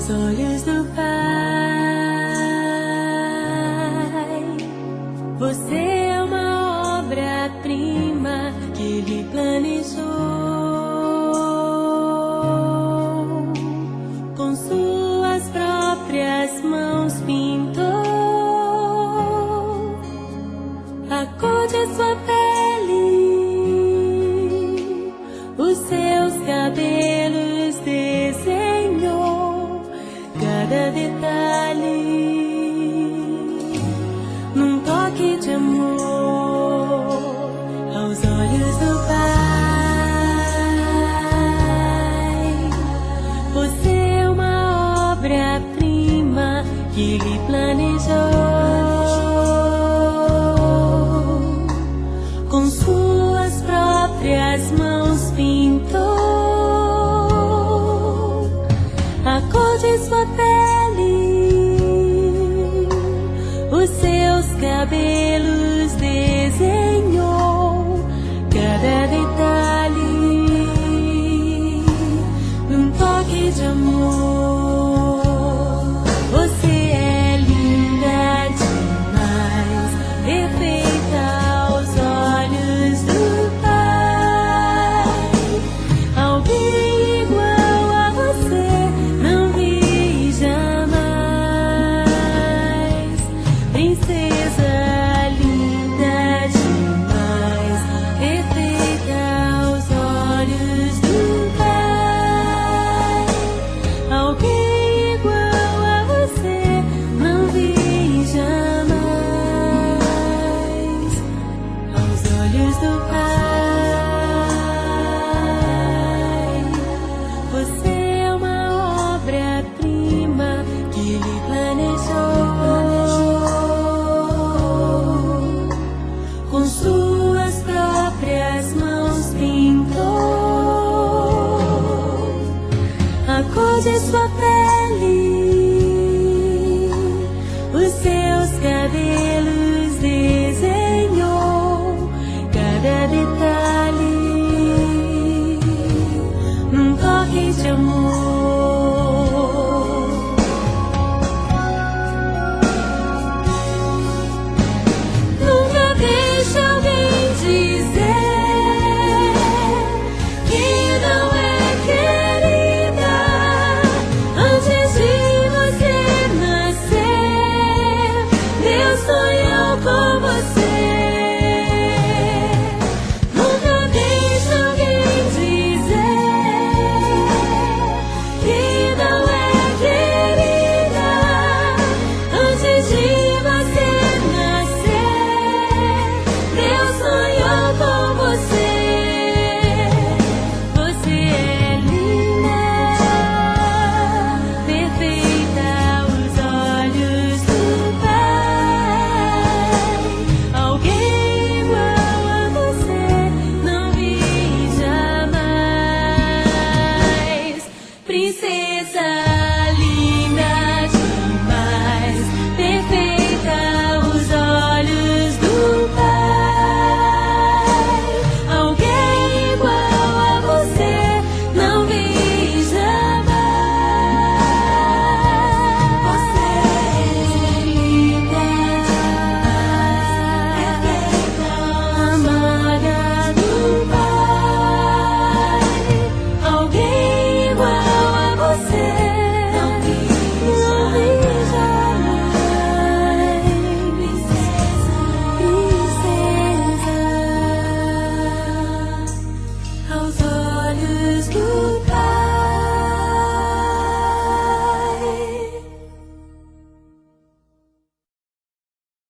aos olhos do Pai. Você é uma obra-prima que Ele planejou, com suas próprias mãos pintou a cor de sua pele, os seus cabelos desenhou, cada detalhe num toque de amor aos olhos do Pai. Você é uma obra-prima que Ele planejou, com suas próprias mãos pintou a cor de sua pele, os seus cabelos desenhou, cada detalhe num toque de amor. Você é linda demais, perfeita aos olhos do Pai. Alguém igual a você não vi jamais. Princesa linda demais, perfeita aos olhos do Pai. Alguém igual a você não vi jamais aos olhos do Pai. Você é uma obra-prima que Ele planejou, com suas próprias mãos pintou a cor de sua pele,